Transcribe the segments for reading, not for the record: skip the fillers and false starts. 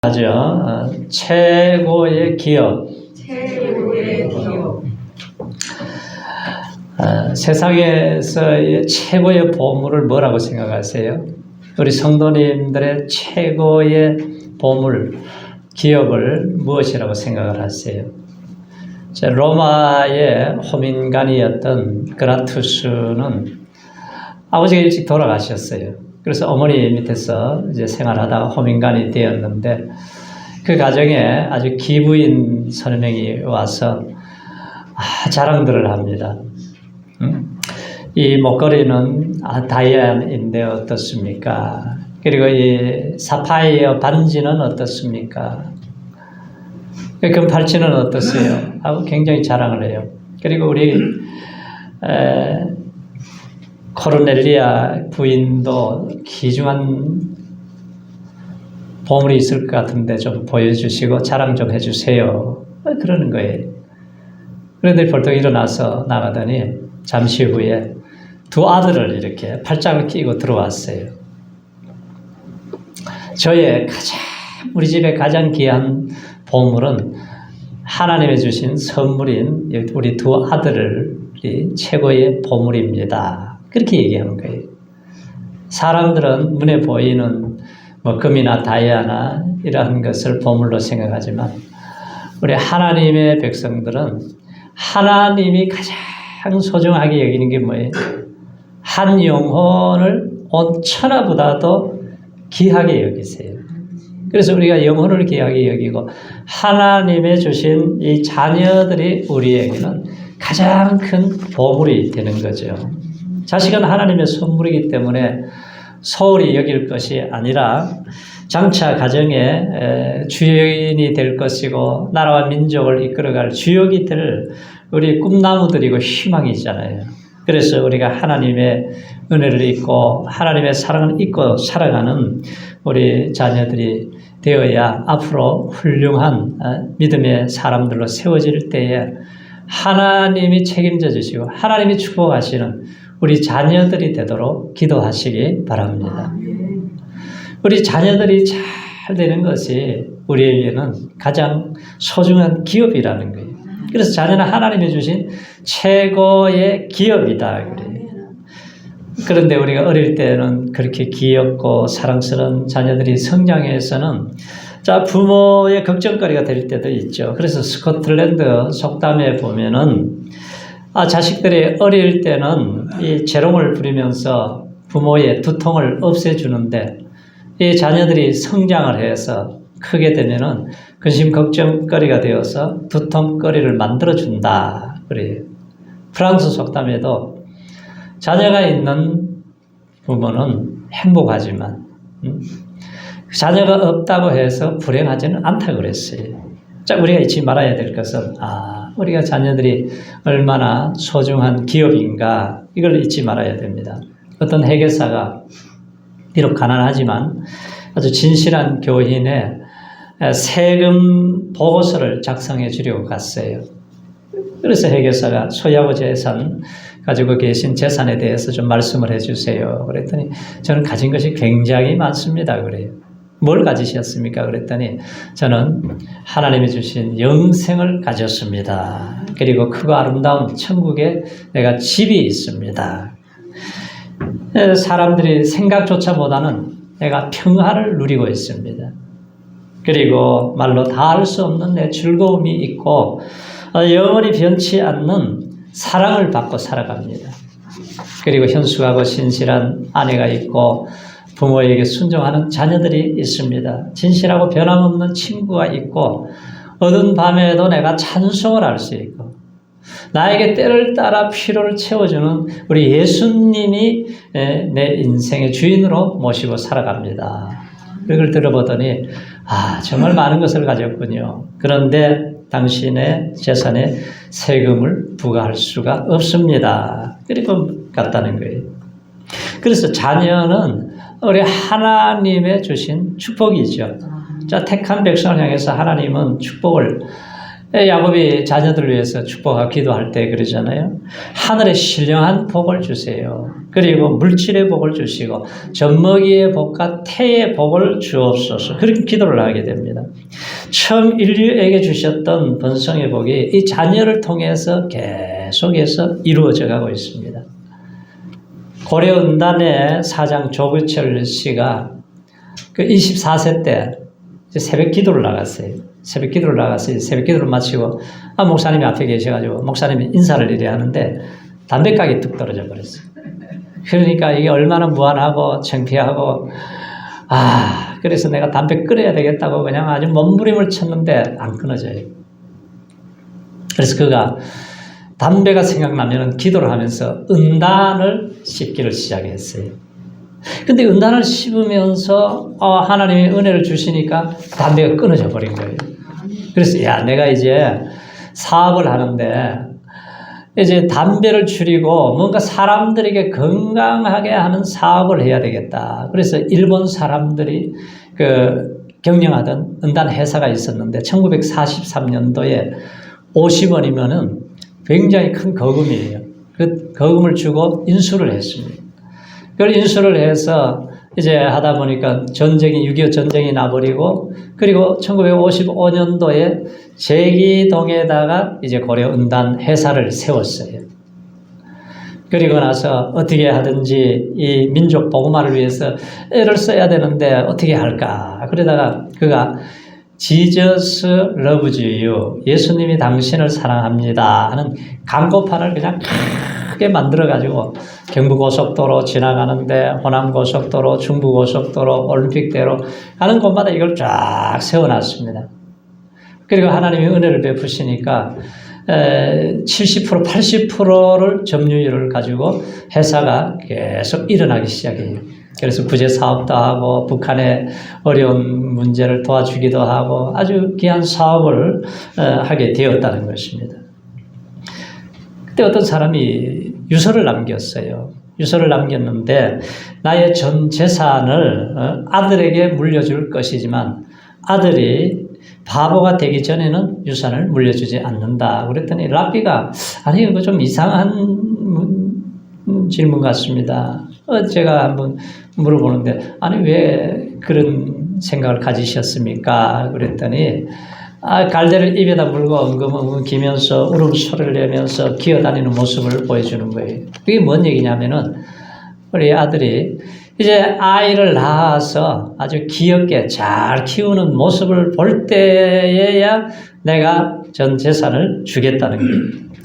하죠. 최고의 기업. 세상에서의 최고의 보물을 뭐라고 생각하세요? 우리 성도님들의 최고의 보물, 기업을 무엇이라고 생각을 하세요? 로마의 호민관이었던 그라투스는 아버지가 일찍 돌아가셨어요. 그래서 어머니 밑에서 이제 생활하다가 호민관이 되었는데, 그 가정에 아주 기부인 선명이 와서 자랑들을 합니다. 이 목걸이는 다이아인데 어떻습니까? 그리고 이 사파이어 반지는 어떻습니까? 금팔찌는 어떠세요? 하고 굉장히 자랑을 해요. 그리고 우리 코르넬리아 부인도 귀중한 보물이 있을 것 같은데 좀 보여주시고 자랑 좀 해주세요. 그러는 거예요. 그런데 벌떡 일어나서 나가더니 잠시 후에 두 아들을 이렇게 팔짱을 끼고 들어왔어요. 우리 집에 가장 귀한 보물은 하나님이 주신 선물인 우리 두 아들이 최고의 보물입니다. 그렇게 얘기하는 거예요. 사람들은 눈에 보이는 금이나 다이아나 이러한 것을 보물로 생각하지만, 우리 하나님의 백성들은 하나님이 가장 소중하게 여기는 게 뭐예요? 한 영혼을 온 천하보다도 귀하게 여기세요. 그래서 우리가 영혼을 귀하게 여기고 하나님의 주신 이 자녀들이 우리에게는 가장 큰 보물이 되는 거죠. 자식은 하나님의 선물이기 때문에 소홀히 여길 것이 아니라 장차 가정의 주역이 될 것이고 나라와 민족을 이끌어갈 주역이 될 우리 꿈나무들이고 희망이잖아요. 그래서 우리가 하나님의 은혜를 잊고 하나님의 사랑을 잊고 살아가는 우리 자녀들이 되어야 앞으로 훌륭한 믿음의 사람들로 세워질 때에 하나님이 책임져 주시고 하나님이 축복하시는 우리 자녀들이 되도록 기도하시기 바랍니다. 우리 자녀들이 잘 되는 것이 우리에게는 가장 소중한 기업이라는 거예요. 그래서 자녀는 하나님이 주신 최고의 기업이다. 그런데 우리가 어릴 때는 그렇게 귀엽고 사랑스러운 자녀들이 성장해서는 부모의 걱정거리가 될 때도 있죠. 그래서 스코틀랜드 속담에 보면은 자식들이 어릴 때는 이 재롱을 부리면서 부모의 두통을 없애주는데, 이 자녀들이 성장을 해서 크게 되면은 근심 걱정거리가 되어서 두통거리를 만들어준다. 그래요. 프랑스 속담에도 자녀가 있는 부모는 행복하지만 자녀가 없다고 해서 불행하지는 않다고 그랬어요. 우리가 잊지 말아야 될 것은 우리가 자녀들이 얼마나 소중한 기업인가, 이걸 잊지 말아야 됩니다. 어떤 회계사가 비록 가난하지만 아주 진실한 교인의 세금 보고서를 작성해 주려고 갔어요. 그래서 회계사가 소유하고 재산 가지고 계신 재산에 대해서 좀 말씀을 해주세요. 그랬더니 저는 가진 것이 굉장히 많습니다. 그래요. 뭘 가지셨습니까? 그랬더니 저는 하나님이 주신 영생을 가졌습니다. 그리고 크고 아름다운 천국에 내가 집이 있습니다. 사람들이 생각조차 못하는 내가 평화를 누리고 있습니다. 그리고 말로 다 할 수 없는 내 즐거움이 있고 영원히 변치 않는 사랑을 받고 살아갑니다. 그리고 현숙하고 신실한 아내가 있고 부모에게 순종하는 자녀들이 있습니다. 진실하고 변함없는 친구가 있고 어두운 밤에도 내가 찬송을 할 수 있고 나에게 때를 따라 필요를 채워주는 우리 예수님이 내 인생의 주인으로 모시고 살아갑니다. 이걸 들어보더니 정말 많은 것을 가졌군요. 그런데 당신의 재산에 세금을 부과할 수가 없습니다. 그리고 갔다는 거예요. 그래서 자녀는 우리 하나님의 주신 축복이죠. 택한 백성을 향해서 하나님은 축복을 야곱이 자녀들을 위해서 축복하고 기도할 때 그러잖아요. 하늘의 신령한 복을 주세요. 그리고 물질의 복을 주시고 젖먹이의 복과 태의 복을 주옵소서. 그렇게 기도를 하게 됩니다. 처음 인류에게 주셨던 번성의 복이 이 자녀를 통해서 계속해서 이루어져 가고 있습니다. 고려은단의 사장 조규철 씨가 그 24세 때 새벽 기도를 나갔어요. 새벽 기도를 마치고 목사님이 앞에 계셔가지고 목사님이 인사를 이래 하는데 담배가게 뚝 떨어져 버렸어요. 그러니까 이게 얼마나 무안하고 창피하고 그래서 내가 담배 끊어야 되겠다고 그냥 아주 몸부림을 쳤는데 안 끊어져요. 그래서 그가 담배가 생각나면 기도를 하면서 은단을 씹기를 시작했어요. 근데 은단을 씹으면서 하나님이 은혜를 주시니까 담배가 끊어져 버린 거예요. 그래서 내가 이제 사업을 하는데 이제 담배를 줄이고 뭔가 사람들에게 건강하게 하는 사업을 해야 되겠다. 그래서 일본 사람들이 경영하던 은단 회사가 있었는데 1943년도에 50원이면은 굉장히 큰 거금이에요. 그 거금을 주고 인수를 했습니다. 그걸 인수를 해서 이제 하다 보니까 6.25 전쟁이 나버리고 그리고 1955년도에 제기동에다가 이제 고려 은단 회사를 세웠어요. 그리고 나서 어떻게 하든지 이 민족 복음화를 위해서 애를 써야 되는데 어떻게 할까? 그러다가 그가 Jesus loves you. 예수님이 당신을 사랑합니다. 하는 광고판을 그냥 크게 만들어가지고 경부고속도로 지나가는데 호남고속도로, 중부고속도로, 올림픽대로 가는 곳마다 이걸 쫙 세워놨습니다. 그리고 하나님이 은혜를 베푸시니까 70%, 80%를 점유율을 가지고 회사가 계속 일어나기 시작해요. 그래서 구제 사업도 하고 북한의 어려운 문제를 도와주기도 하고 아주 귀한 사업을 하게 되었다는 것입니다. 그때 어떤 사람이 유서를 남겼어요. 유서를 남겼는데 나의 전 재산을 아들에게 물려줄 것이지만 아들이 바보가 되기 전에는 유산을 물려주지 않는다. 그랬더니 랍비가 이거 좀 이상한 질문 같습니다. 제가 한번 물어보는데 왜 그런 생각을 가지셨습니까? 그랬더니 갈대를 입에다 물고 엉금엉금 기면서 울음소리를 내면서 기어다니는 모습을 보여주는 거예요. 그게 뭔 얘기냐면은 우리 아들이 이제 아이를 낳아서 아주 귀엽게 잘 키우는 모습을 볼 때에야 내가 전 재산을 주겠다는 거예요.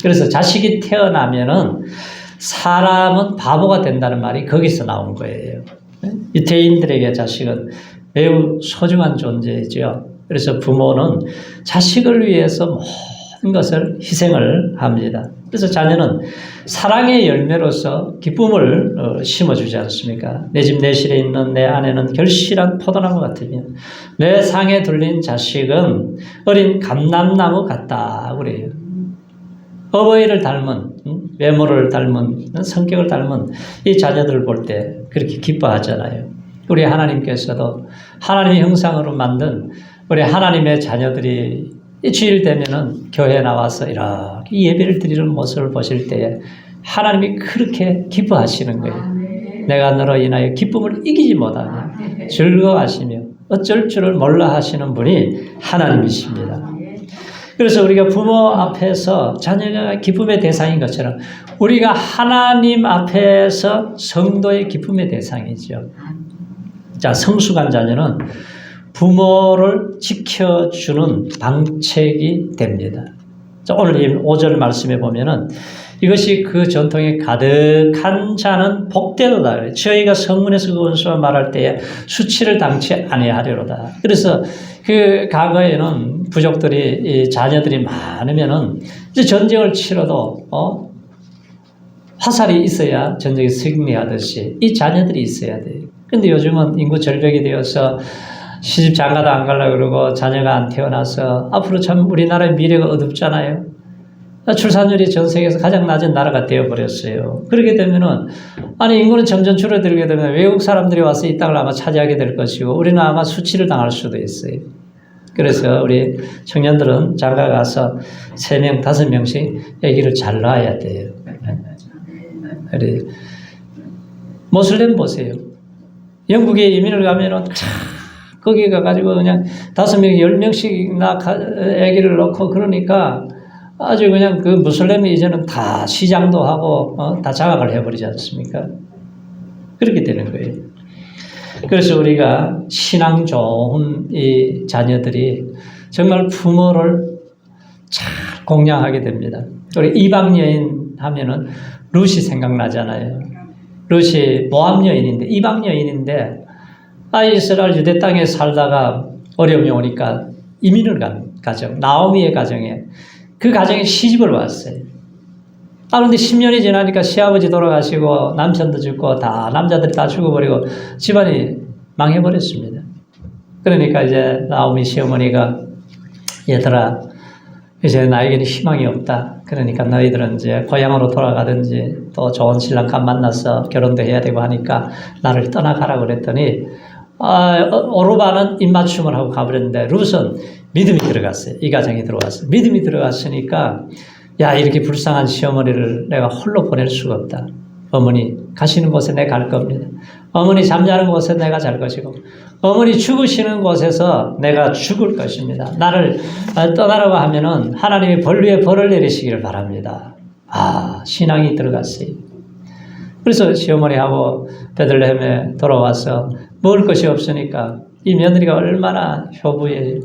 그래서 자식이 태어나면은 사람은 바보가 된다는 말이 거기서 나온 거예요. 유태인들에게 자식은 매우 소중한 존재이죠. 그래서 부모는 자식을 위해서 모든 것을 희생을 합니다. 그래서 자녀는 사랑의 열매로서 기쁨을 심어주지 않습니까? 내 집 내실에 있는 내 아내는 결실한 포도나무 같으며 내 상에 둘린 자식은 어린 감람나무 같다 그래요. 어버이를 닮은 외모를 닮은 성격을 닮은 이 자녀들을 볼 때 그렇게 기뻐하잖아요. 우리 하나님께서도 하나님의 형상으로 만든 우리 하나님의 자녀들이 주일 되면은 교회에 나와서 이렇게 예배를 드리는 모습을 보실 때에 하나님이 그렇게 기뻐하시는 거예요. 내가 너로 인하여 기쁨을 이기지 못하냐 즐거워하시며 어쩔 줄을 몰라 하시는 분이 하나님이십니다. 그래서 우리가 부모 앞에서 자녀가 기쁨의 대상인 것처럼 우리가 하나님 앞에서 성도의 기쁨의 대상이죠. 자, 성숙한 자녀는 부모를 지켜주는 방책이 됩니다. 자, 오늘 5절 말씀에 보면은 이것이 그 전통에 가득한 자는 복되도다. 저희가 성문에서 그 원수와 말할 때에 수치를 당치 아니하려로다. 그래서 그 과거에는 부족들이 자녀들이 많으면은 이제 전쟁을 치러도 화살이 있어야 전쟁이 승리하듯이 이 자녀들이 있어야 돼요. 근데 요즘은 인구 절벽이 되어서 시집 장가도 안 가려고 그러고 자녀가 안 태어나서 앞으로 참 우리나라의 미래가 어둡잖아요. 출산율이 전 세계에서 가장 낮은 나라가 되어버렸어요. 그렇게 되면은, 인구는 점점 줄어들게 되면 외국 사람들이 와서 이 땅을 아마 차지하게 될 것이고, 우리는 아마 수치를 당할 수도 있어요. 그래서 우리 청년들은 장가 가서 3명, 5명씩 아기를 잘 낳아야 돼요. 모슬렘 보세요. 영국에 이민을 가면은 거기 가가지고 그냥 5명, 10명씩 아기를 낳고 그러니까 아주 그냥 그 무슬림이 이제는 다 시장도 하고 다 장악을 해버리지 않습니까? 그렇게 되는 거예요. 그래서 우리가 신앙 좋은 이 자녀들이 정말 부모를 잘 공양하게 됩니다. 우리 이방 여인 하면은 룻이 생각나잖아요. 룻이 모압 여인인데 이방 여인인데 이스라엘 유대 땅에 살다가 어려움이 오니까 이민을 간 가정, 나오미의 가정에 그 가정에 시집을 왔어요. 그런데 10년이 지나니까 시아버지 돌아가시고 남편도 죽고 다 남자들이 다 죽어버리고 집안이 망해버렸습니다. 그러니까 이제 나오미 시어머니가 얘들아 이제 나에게는 희망이 없다. 그러니까 너희들은 이제 고향으로 돌아가든지 또 좋은 신랑감 만나서 결혼도 해야 되고 하니까 나를 떠나가라고 그랬더니 오르바는 입맞춤을 하고 가버렸는데 룻은 믿음이 들어갔어요. 이 가정에 들어왔어요. 믿음이 들어갔으니까 야 이렇게 불쌍한 시어머니를 내가 홀로 보낼 수가 없다. 어머니 가시는 곳에 내가 갈 겁니다. 어머니 잠자는 곳에 내가 잘 것이고 어머니 죽으시는 곳에서 내가 죽을 것입니다. 나를 떠나라고 하면은 하나님이 벌 위에 벌을 내리시기를 바랍니다. 신앙이 들어갔어요. 그래서 시어머니하고 베들레헴에 돌아와서 먹을 것이 없으니까 이 며느리가 얼마나 효부예요.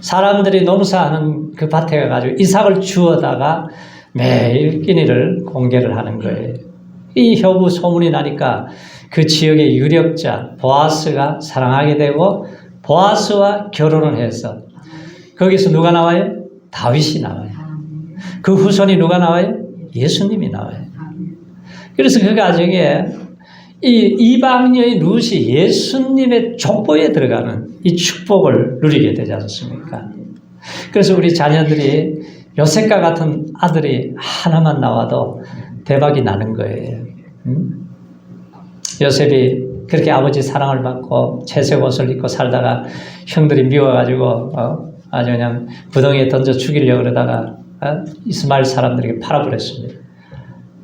사람들이 농사하는 그 밭에 가가지고 이삭을 주워다가 매일 끼니를 공개를 하는 거예요. 이 효부 소문이 나니까 그 지역의 유력자 보아스가 사랑하게 되고 보아스와 결혼을 해서 거기서 누가 나와요? 다윗이 나와요. 그 후손이 누가 나와요? 예수님이 나와요. 그래서 그 가정에 이 이방녀의 룻이 예수님의 족보에 들어가는 이 축복을 누리게 되지 않습니까? 그래서 우리 자녀들이 요셉과 같은 아들이 하나만 나와도 대박이 나는 거예요. 요셉이 그렇게 아버지 사랑을 받고 채색 옷을 입고 살다가 형들이 미워가지고 아주 그냥 부덩이에 던져 죽이려고 그러다가 이스마엘 사람들에게 팔아버렸습니다.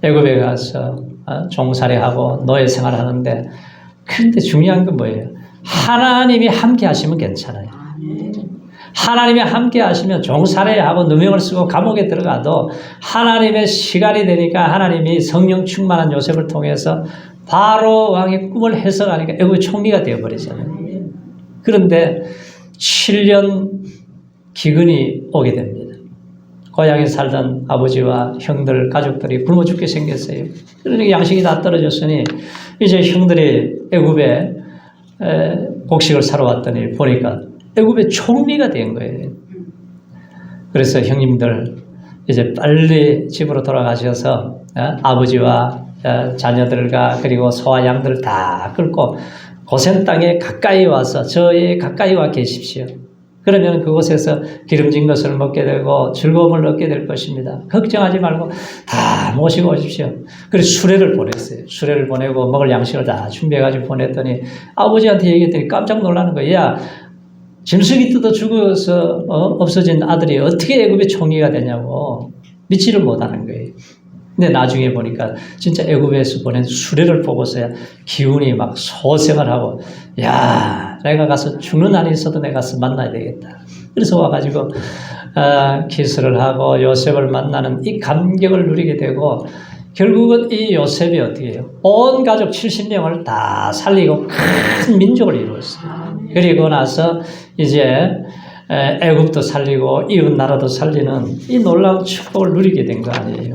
애굽에 가서 종살이하고 노예 생활하는데 그런데 중요한 건 뭐예요? 하나님이 함께 하시면 괜찮아요. 하나님이 함께 하시면 종살이하고 누명을 쓰고 감옥에 들어가도 하나님의 시간이 되니까 하나님이 성령 충만한 요셉을 통해서 바로 왕의 꿈을 해석하니까 애굽의 총리가 되어버리잖아요. 그런데 7년 기근이 오게 됩니다. 고향에 살던 아버지와 형들, 가족들이 굶어 죽게 생겼어요. 그러니까 양식이 다 떨어졌으니 이제 형들이 애굽에 곡식을 사러 왔더니 보니까 애굽의 총리가 된 거예요. 그래서 형님들 이제 빨리 집으로 돌아가셔서 아버지와 자녀들과 그리고 소와 양들을 다 끌고 고센 땅에 가까이 와서 저에 가까이 와 계십시오. 그러면 그곳에서 기름진 것을 먹게 되고 즐거움을 얻게 될 것입니다. 걱정하지 말고 다 모시고 오십시오. 그래서 수레를 보냈어요. 수레를 보내고 먹을 양식을 다 준비해가지고 보냈더니 아버지한테 얘기했더니 깜짝 놀라는 거예요. 야, 짐승이 뜯어 죽어서 없어진 아들이 어떻게 애굽의 총리가 되냐고 믿지를 못하는 거예요. 근데 나중에 보니까 진짜 애굽에서 보낸 수레를 보고서야 기운이 막 소생을 하고 야 내가 가서 죽는 한이 있어도 내가 가서 만나야 되겠다. 그래서 와가지고 키스를 하고 요셉을 만나는 이 감격을 누리게 되고 결국은 이 요셉이 어떻게 해요? 온 가족 70명을 다 살리고 큰 민족을 이루었어요. 그리고 나서 이제 애굽도 살리고 이웃 나라도 살리는 이 놀라운 축복을 누리게 된 거 아니에요.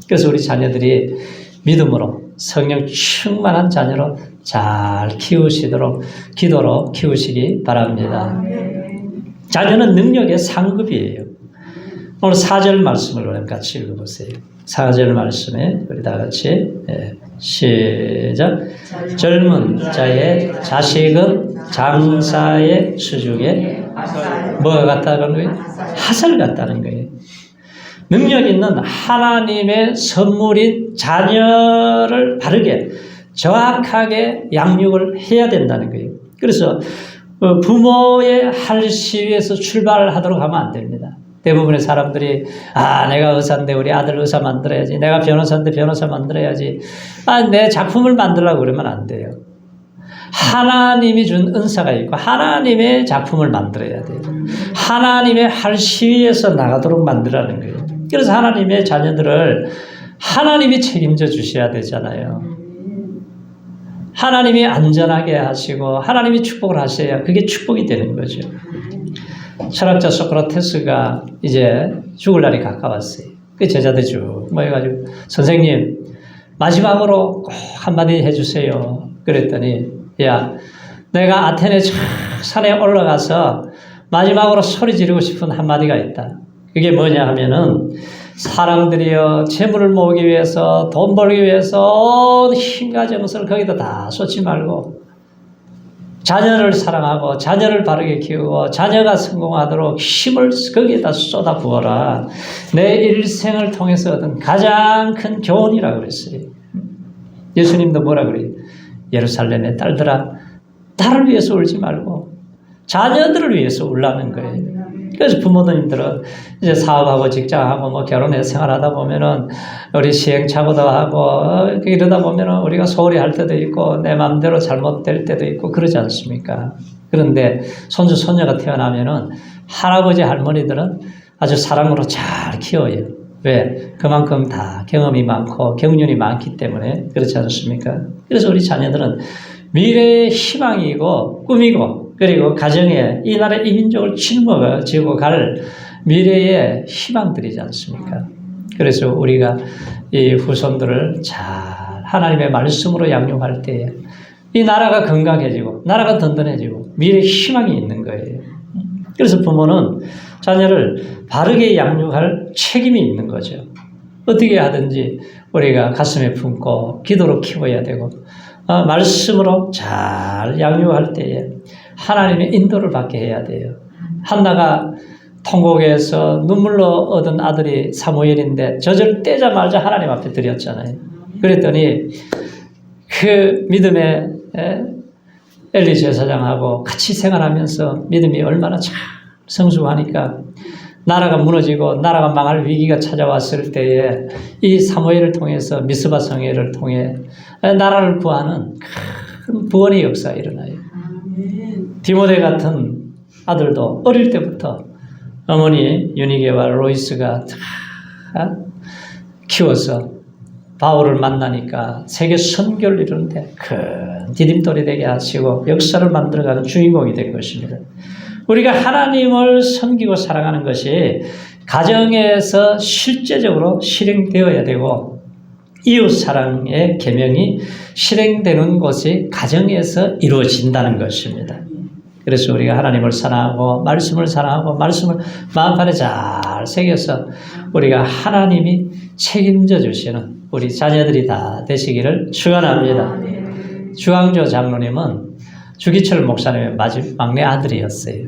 그래서 우리 자녀들이 믿음으로 성령 충만한 자녀로 잘 키우시도록 기도로 키우시기 바랍니다. 자녀는 능력의 상급이에요. 오늘 4절 말씀을 같이 읽어보세요. 4절 말씀에 우리 다 같이 시작. 젊은 자의 자식은 장사의 수중에 뭐가 같다는 거예요? 화살 같다는 거예요. 능력 있는 하나님의 선물인 자녀를 바르게 정확하게 양육을 해야 된다는 거예요. 그래서 부모의 할 시위에서 출발하도록 하면 안 됩니다. 대부분의 사람들이 내가 의사인데 우리 아들 의사 만들어야지. 내가 변호사인데 변호사 만들어야지. 내 작품을 만들려고 그러면 안 돼요. 하나님이 준 은사가 있고 하나님의 작품을 만들어야 돼요. 하나님의 할 시위에서 나가도록 만들라는 거예요. 그래서 하나님의 자녀들을 하나님이 책임져 주셔야 되잖아요. 하나님이 안전하게 하시고 하나님이 축복을 하셔야 그게 축복이 되는 거죠. 철학자 소크라테스가 이제 죽을 날이 가까웠어요. 그 제자들 쭉 모여가지고 선생님 마지막으로 꼭 한마디 해주세요. 그랬더니 야 내가 아테네 산에 올라가서 마지막으로 소리 지르고 싶은 한마디가 있다. 그게 뭐냐 하면은 사람들이요 재물을 모으기 위해서 돈 벌기 위해서 힘과 정성을 거기다 다 쏟지 말고 자녀를 사랑하고 자녀를 바르게 키우고 자녀가 성공하도록 힘을 거기에다 쏟아 부어라. 내 일생을 통해서 얻은 가장 큰 교훈이라고 그랬어요. 예수님도 뭐라 그래요? 예루살렘의 딸들아 나를 위해서 울지 말고 자녀들을 위해서 울라는 거예요. 그래서 부모님들은 이제 사업하고 직장하고 뭐 결혼해서 생활하다 보면은 우리 시행착오도 하고 이러다 보면은 우리가 소홀히 할 때도 있고 내 마음대로 잘못될 때도 있고 그러지 않습니까? 그런데 손주 손녀가 태어나면은 할아버지 할머니들은 아주 사랑으로 잘 키워요. 왜? 그만큼 다 경험이 많고 경륜이 많기 때문에 그렇지 않습니까? 그래서 우리 자녀들은 미래의 희망이고 꿈이고 그리고 가정에 이 나라 이민족을 짊어지고 갈 미래의 희망들이지 않습니까? 그래서 우리가 이 후손들을 잘 하나님의 말씀으로 양육할 때에 이 나라가 건강해지고 나라가 든든해지고 미래의 희망이 있는 거예요. 그래서 부모는 자녀를 바르게 양육할 책임이 있는 거죠. 어떻게 하든지 우리가 가슴에 품고 기도로 키워야 되고 말씀으로 잘 양육할 때에 하나님의 인도를 받게 해야 돼요. 한나가 통곡에서 눈물로 얻은 아들이 사무엘인데 젖을 떼자마자 하나님 앞에 드렸잖아요. 그랬더니 그 믿음의 엘리 제사장하고 같이 생활하면서 믿음이 얼마나 참 성숙하니까 나라가 무너지고 나라가 망할 위기가 찾아왔을 때에 이 사무엘을 통해서 미스바 성회를 통해 나라를 구하는 큰 구원의 역사가 일어나요. 디모데 같은 아들도 어릴 때부터 어머니 유니게와 로이스가 다 키워서 바울을 만나니까 세계 선교를 이루는데 큰 디딤돌이 되게 하시고 역사를 만들어가는 주인공이 된 것입니다. 우리가 하나님을 섬기고 사랑하는 것이 가정에서 실제적으로 실행되어야 되고 이웃 사랑의 계명이 실행되는 것이 가정에서 이루어진다는 것입니다. 그래서 우리가 하나님을 사랑하고 말씀을 사랑하고 말씀을 마음판에 잘 새겨서 우리가 하나님이 책임져 주시는 우리 자녀들이 다 되시기를 축원합니다. 주광조 장로님은 주기철 목사님의 막내 아들이었어요.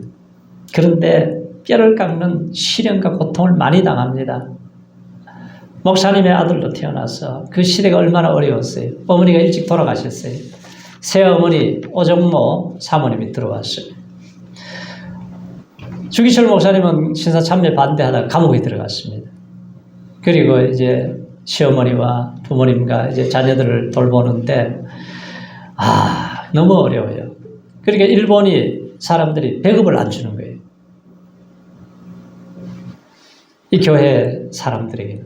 그런데 뼈를 깎는 시련과 고통을 많이 당합니다. 목사님의 아들로 태어나서 그 시대가 얼마나 어려웠어요. 어머니가 일찍 돌아가셨어요. 새어머니 오정모 사모님이 들어왔어요. 주기철 목사님은 신사 참여 반대하다가 감옥에 들어갔습니다. 그리고 이제 시어머니와 부모님과 이제 자녀들을 돌보는데 너무 어려워요. 그러니까 일본이 사람들이 배급을 안 주는 거예요. 이 교회 사람들에게.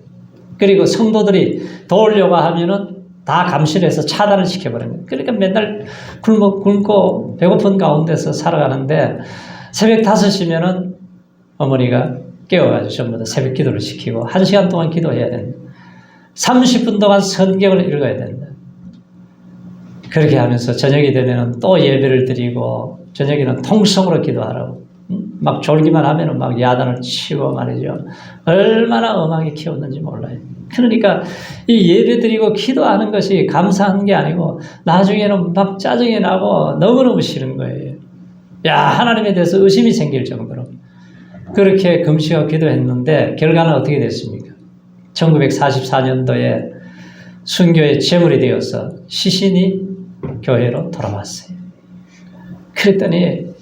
그리고 성도들이 도우려고 하면은 다 감시를 해서 차단을 시켜버리는 거예요. 그러니까 맨날 굶고 배고픈 가운데서 살아가는데 새벽 5시면은 어머니가 깨워가지고 전부 다 새벽 기도를 시키고 1시간 동안 기도해야 된다. 30분 동안 성경을 읽어야 된다. 그렇게 하면서 저녁이 되면은 또 예배를 드리고 저녁에는 통성으로 기도하라고. 막 졸기만 하면은 막 야단을 치고 말이죠. 얼마나 엄하게 키웠는지 몰라요. 그러니까 이 예배 드리고 기도하는 것이 감사한 게 아니고 나중에는 막 짜증이 나고 너무너무 싫은 거예요. 하나님에 대해서 의심이 생길 정도로. 그렇게 금식하고 기도했는데 결과는 어떻게 됐습니까? 1944년도에 순교의 제물이 되어서 시신이 교회로 돌아왔어요. 그랬더니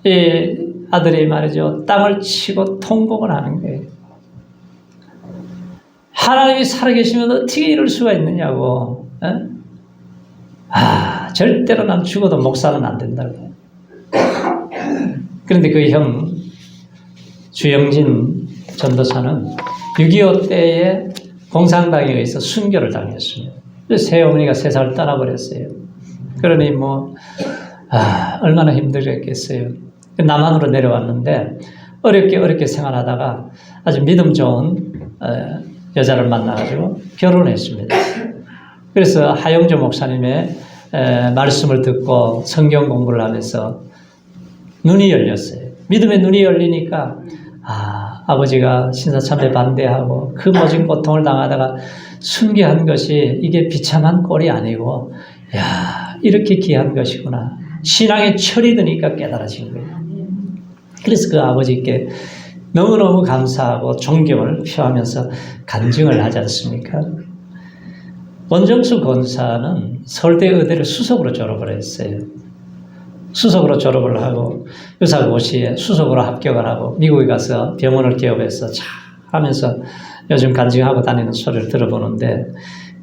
이 아들이 말이죠. 땅을 치고 통곡을 하는 거예요. 하나님이 살아계시면 어떻게 이럴 수가 있느냐고. 절대로 난 죽어도 목사는 안 된다고. 그런데 그 형 주영진 전도사는 6.25 때에 공산당에 의해서 순교를 당했습니다. 새어머니가 세상을 떠나버렸어요. 그러니 얼마나 힘들었겠어요. 남한으로 내려왔는데 어렵게 생활하다가 아주 믿음 좋은 여자를 만나가지고 결혼했습니다. 그래서 하영조 목사님의 말씀을 듣고 성경 공부를 하면서 눈이 열렸어요. 믿음의 눈이 열리니까 아버지가 신사참배 반대하고 그 모진 고통을 당하다가 순교한 것이 이게 비참한 꼴이 아니고 이렇게 귀한 것이구나. 신앙에 철이 드니까 깨달아진 거예요. 그래서 그 아버지께 너무너무 감사하고 존경을 표하면서 간증을 하지 않습니까? 원정수 권사는 서울대 의대를 수석으로 졸업을 했어요. 수석으로 하고 의사고시에 수석으로 합격을 하고 미국에 가서 병원을 개업해서 하면서 요즘 간증하고 다니는 소리를 들어보는데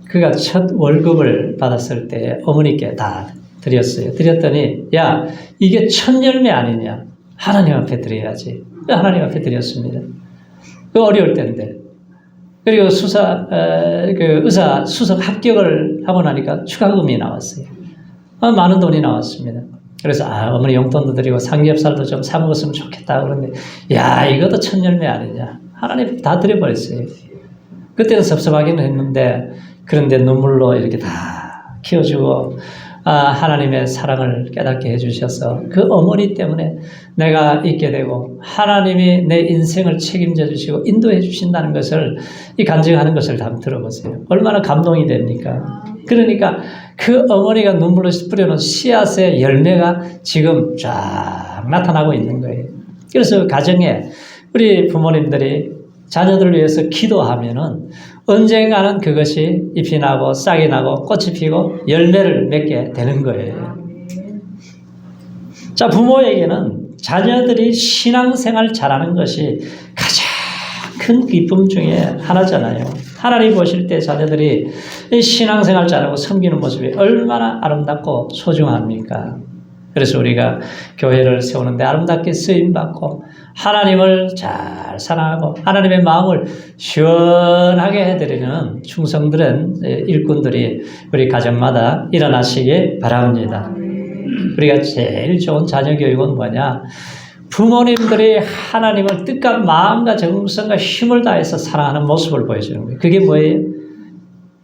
그가 첫 월급을 받았을 때 어머니께 다 드렸어요. 드렸더니 이게 첫 열매 아니냐. 하나님 앞에 드려야지. 하나님 앞에 드렸습니다. 그 어려울 때인데. 그리고 의사 수석 합격을 하고 나니까 추가금이 나왔어요. 많은 돈이 나왔습니다. 그래서 어머니 용돈도 드리고 삼겹살도 좀 사 먹었으면 좋겠다. 그런데 이것도 첫 열매 아니냐. 하나님 다 드려버렸어요. 그때는 섭섭하기는 했는데 그런데 눈물로 이렇게 다 키워주고 하나님의 사랑을 깨닫게 해주셔서 그 어머니 때문에 내가 있게 되고 하나님이 내 인생을 책임져 주시고 인도해 주신다는 것을 이 간증하는 것을 한번 들어보세요. 얼마나 감동이 됩니까? 그러니까 그 어머니가 눈물로 뿌려놓은 씨앗의 열매가 지금 쫙 나타나고 있는 거예요. 그래서 가정에 우리 부모님들이 자녀들을 위해서 기도하면은 언젠가는 그것이 잎이 나고 싹이 나고 꽃이 피고 열매를 맺게 되는 거예요. 자, 부모에게는 자녀들이 신앙생활 잘하는 것이 가장 큰 기쁨 중에 하나잖아요. 하나님 보실 때 자녀들이 신앙생활 잘하고 섬기는 모습이 얼마나 아름답고 소중합니까? 그래서 우리가 교회를 세우는데 아름답게 쓰임받고 하나님을 잘 사랑하고 하나님의 마음을 시원하게 해드리는 충성들은 일꾼들이 우리 가정마다 일어나시기 바랍니다. 우리가 제일 좋은 자녀 교육은 뭐냐? 부모님들이 하나님을 뜻과 마음과 정성과 힘을 다해서 사랑하는 모습을 보여주는 거예요. 그게 뭐예요?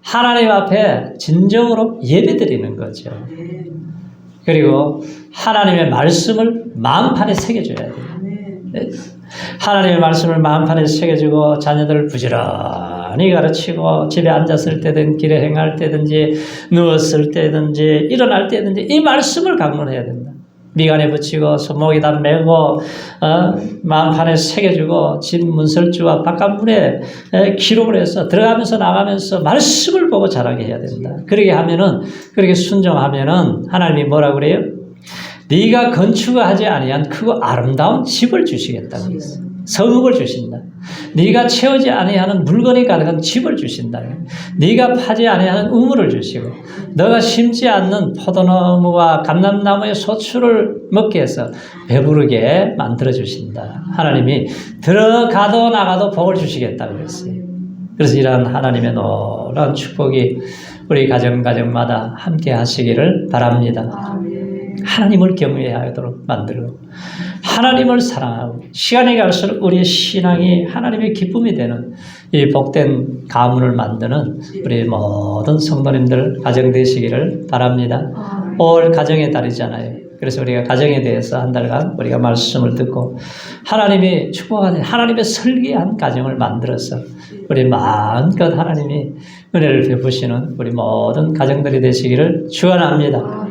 하나님 앞에 진정으로 예배드리는 거죠. 그리고 하나님의 말씀을 마음판에 새겨줘야 돼요. 하나님의 말씀을 마음판에 새겨주고 자녀들을 부지런히 가르치고 집에 앉았을 때든 길에 행할 때든지 누웠을 때든지 일어날 때든지 이 말씀을 강론해야 된다. 미간에 붙이고 손목에다 메고 마음판에 새겨주고 집 문설주와 바깥문에 기록을 해서 들어가면서 나가면서 말씀을 보고 자라게 해야 된다. 그렇게 하면은 그렇게 순종하면은 하나님이 뭐라고 그래요? 네가 건축하지 아니한 크고 아름다운 집을 주시겠다고 했어요. 성읍을 주신다. 네가 채우지 아니하는 물건이 가득한 집을 주신다. 네가 파지 아니하는 우물을 주시고 너가 심지 않는 포도나무와 감람나무의 소출을 먹게 해서 배부르게 만들어 주신다. 하나님이 들어가도 나가도 복을 주시겠다고 그랬어요. 그래서 이러한 하나님의 놀라운 축복이 우리 가정마다 함께 하시기를 바랍니다. 하나님을 경외하도록 만들고 하나님을 사랑하고 시간이 갈수록 우리의 신앙이 하나님의 기쁨이 되는 이 복된 가문을 만드는 우리 모든 성도님들 가정 되시기를 바랍니다. 올 가정의 달이잖아요. 그래서 우리가 가정에 대해서 한 달간 우리가 말씀을 듣고 하나님이 축복하는 하나님의 설계한 가정을 만들어서 우리 마음껏 하나님이 은혜를 베푸시는 우리 모든 가정들이 되시기를 축원합니다.